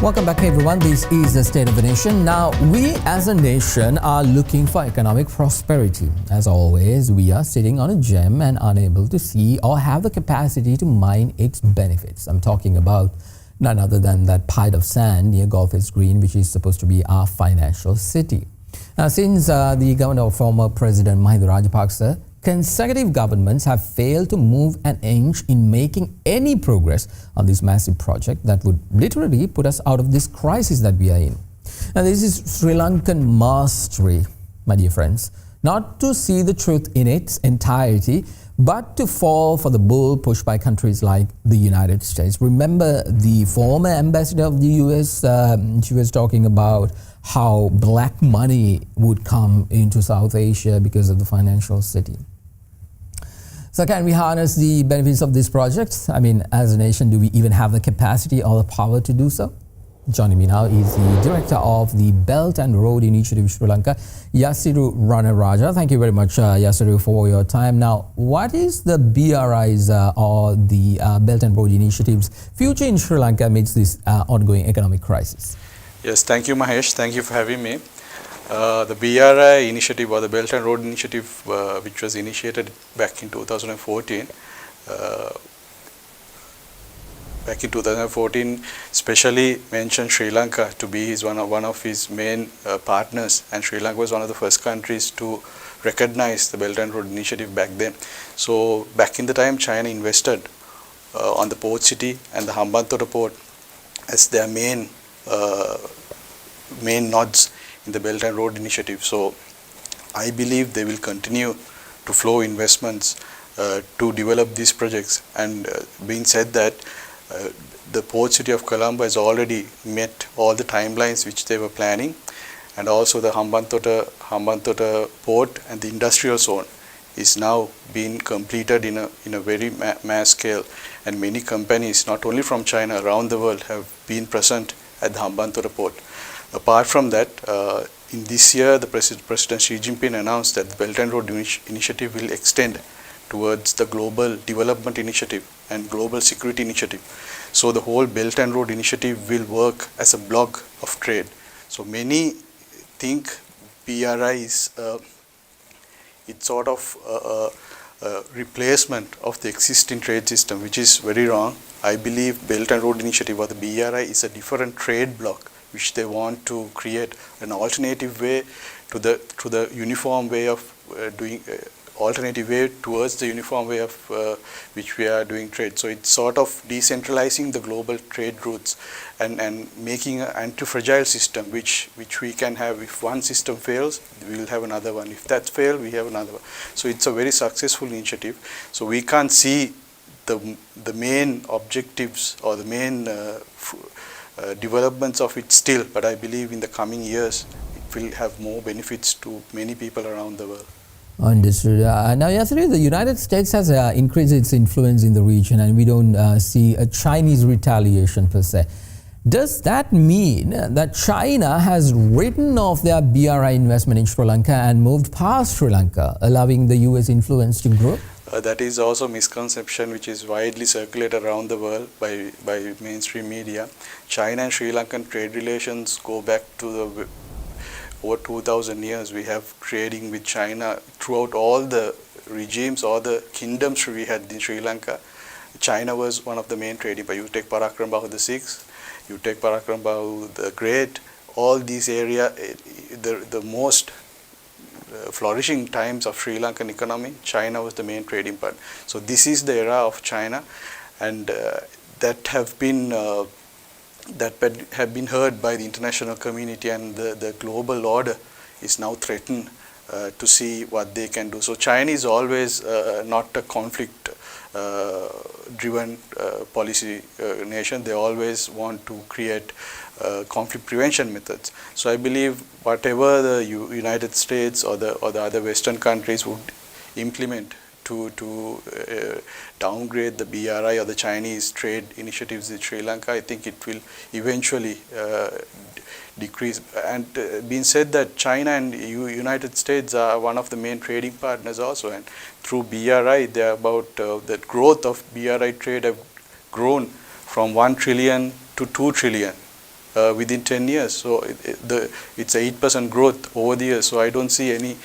Welcome back, everyone. This is the State of the Nation. Now, we as a nation are looking for economic prosperity. As always, we are sitting on a gem and unable to see or have the capacity to mine its benefits. I'm talking about none other than that pile of sand near Golfers Green, which is supposed to be our financial city. Now, since the government of former President Mahinda Rajapaksa, consecutive governments have failed to move an inch in making any progress on this massive project that would literally put us out of this crisis that we are in. Now, this is Sri Lankan mastery, my dear friends, not to see the truth in its entirety, but to fall for the bull pushed by countries like the United States. Remember the former ambassador of the US, she was talking about how black money would come into South Asia because of the financial city. So can we harness the benefits of this project? I mean, as a nation, do we even have the capacity or the power to do so? Joining me now is the director of the Belt and Road Initiative Sri Lanka, Yasiru Ranaraja. Thank you very much, Yasiru, for your time. Now, what is the BRI's or the Belt and Road Initiative's future in Sri Lanka amidst this ongoing economic crisis? Yes, thank you, Mahesh. Thank you for having me. The BRI initiative, or the Belt and Road Initiative, which was initiated back in 2014, especially mentioned Sri Lanka to be one of his main partners, and Sri Lanka was one of the first countries to recognize the Belt and Road Initiative back then. So back in the time, China invested on the port city and the Hambantota port as their main nodes in the Belt and Road Initiative. So I believe they will continue to flow investments to develop these projects. And being said that, the port city of Colombo has already met all the timelines which they were planning, and also the Hambantota port and the industrial zone is now being completed in a very mass scale, and many companies, not only from China, around the world have been present at the Hambantota port. Apart from that, in this year, the President Xi Jinping announced that the Belt and Road Initiative will extend towards the Global Development Initiative and Global Security Initiative. So the whole Belt and Road Initiative will work as a block of trade. So many think BRI is it's sort of a replacement of the existing trade system, which is very wrong. I believe Belt and Road Initiative, or the BRI, is a different trade block which they want to create an alternative way to the uniform way of doing alternative way towards the uniform way of which we are doing trade. So it's sort of decentralizing the global trade routes and making an anti-fragile system which we can have. If one system fails, we will have another one. If that fails, we have another one. So it's a very successful initiative. So we can't see the main objectives or the main developments of it still, but I believe in the coming years it will have more benefits to many people around the world. Understood. Now, Yasiru, the United States has increased its influence in the region, and we don't see a Chinese retaliation per se. Does that mean that China has written off their BRI investment in Sri Lanka and moved past Sri Lanka, allowing the US influence to grow? That is also a misconception which is widely circulated around the world by mainstream media. China and Sri Lankan trade relations go back to over 2,000 years. We have trading with China throughout all the regimes or the kingdoms we had in Sri Lanka. China was one of the main trading. But you take Parakram Bahu the Sixth, you take Parakram Bahu the Great, all these areas, the most flourishing times of Sri Lankan economy, China was the main trading partner. So this is the era of China, and that have been heard by the international community, and the global order is now threatened to see what they can do. So China is always not a conflict driven policy nation. They always want to create conflict prevention methods. So I believe whatever the United States or the other Western countries would implement to downgrade the BRI or the Chinese trade initiatives in Sri Lanka, I think it will eventually decrease. And being said that China and United States are one of the main trading partners also, and through BRI, they are about the growth of BRI trade have grown from 1 trillion to 2 trillion. within 10 years. So it's 8% growth over the years. So I don't see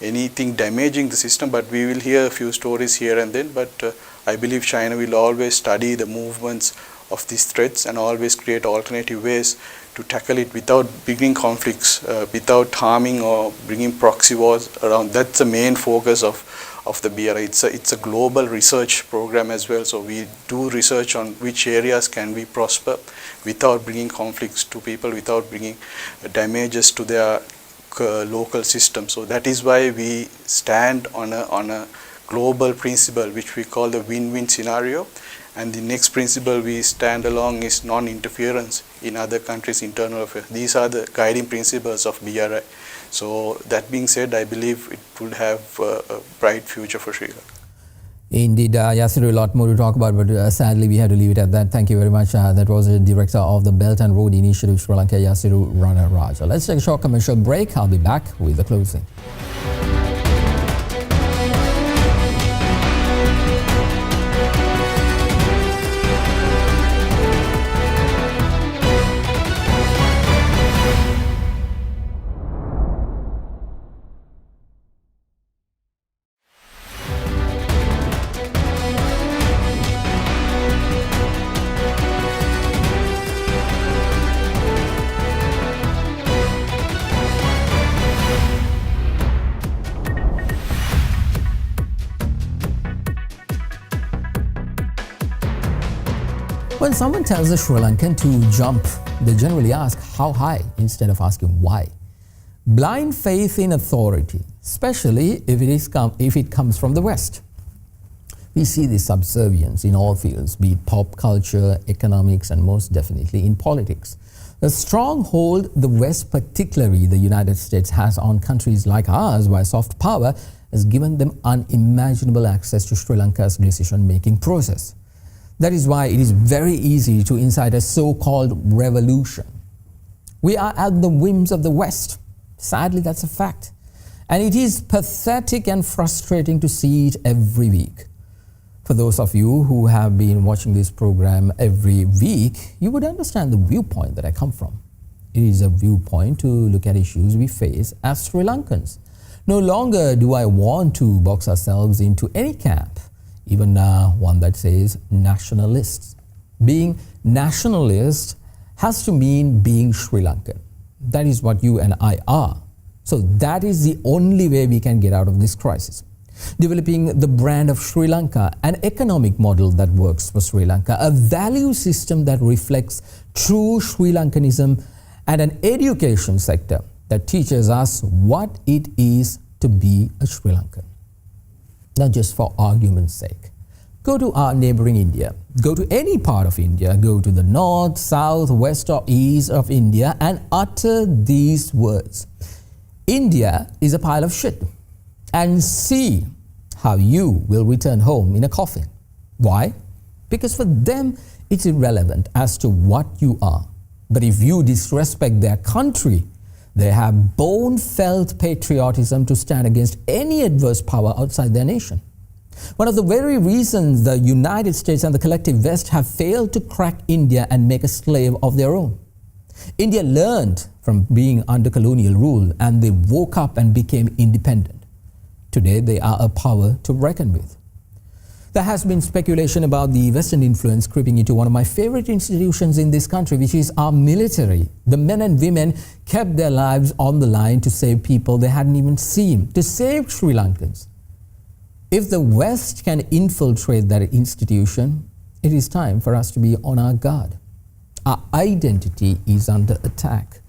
anything damaging the system, but we will hear a few stories here and then. But I believe China will always study the movements of these threats and always create alternative ways to tackle it without bringing conflicts, without harming or bringing proxy wars around. That's the main focus of the BRI. It's a global research program as well. So we do research on which areas can we prosper without bringing conflicts to people, without bringing damages to their local system. So that is why we stand on a global principle which we call the win-win scenario. And the next principle we stand along is non-interference in other countries' internal affairs. These are the guiding principles of BRI. So that being said, I believe it would have a bright future for Sri Lanka. Indeed, Yasiru, a lot more to talk about, but sadly we have to leave it at that. Thank you very much. That was the director of the Belt and Road Initiative, Sri Lanka, Yasiru Ranaraja. Let's take a short commercial break. I'll be back with the closing. When someone tells a Sri Lankan to jump, they generally ask how high instead of asking why. Blind faith in authority, especially if it comes from the West. We see this subservience in all fields, be it pop culture, economics, and most definitely in politics. The stronghold the West, particularly the United States, has on countries like ours by soft power has given them unimaginable access to Sri Lanka's decision-making process. That is why it is very easy to incite a so-called revolution. We are at the whims of the West. Sadly, that's a fact. And it is pathetic and frustrating to see it every week. For those of you who have been watching this program every week, you would understand the viewpoint that I come from. It is a viewpoint to look at issues we face as Sri Lankans. No longer do I want to box ourselves into any camp, even one that says nationalists. Being nationalist has to mean being Sri Lankan. That is what you and I are. So that is the only way we can get out of this crisis. Developing the brand of Sri Lanka, an economic model that works for Sri Lanka, a value system that reflects true Sri Lankanism, and an education sector that teaches us what it is to be a Sri Lankan. Not just for argument's sake. Go to our neighboring India. Go to any part of India. Go to the north, south, west or east of India and utter these words. India is a pile of shit. And see how you will return home in a coffin. Why? Because for them it's irrelevant as to what you are. But if you disrespect their country, they have bone-felt patriotism to stand against any adverse power outside their nation. One of the very reasons the United States and the collective West have failed to crack India and make a slave of their own. India learned from being under colonial rule and they woke up and became independent. Today they are a power to reckon with. There has been speculation about the Western influence creeping into one of my favorite institutions in this country, which is our military. The men and women kept their lives on the line to save people they hadn't even seen, to save Sri Lankans. If the West can infiltrate that institution, it is time for us to be on our guard. Our identity is under attack.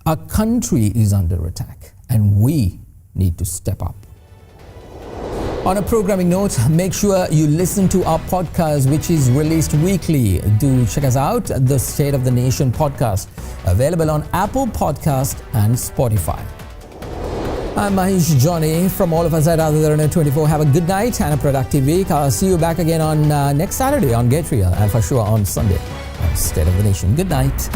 Our country is under attack, and we need to step up. On a programming note, make sure you listen to our podcast, which is released weekly. Do check us out, the State of the Nation podcast, available on Apple Podcast and Spotify. I'm Mahesh Johnny. From all of us at Ada Derana 24, have a good night and a productive week. I'll see you back again on next Saturday on Get Real, and for sure on Sunday on State of the Nation. Good night.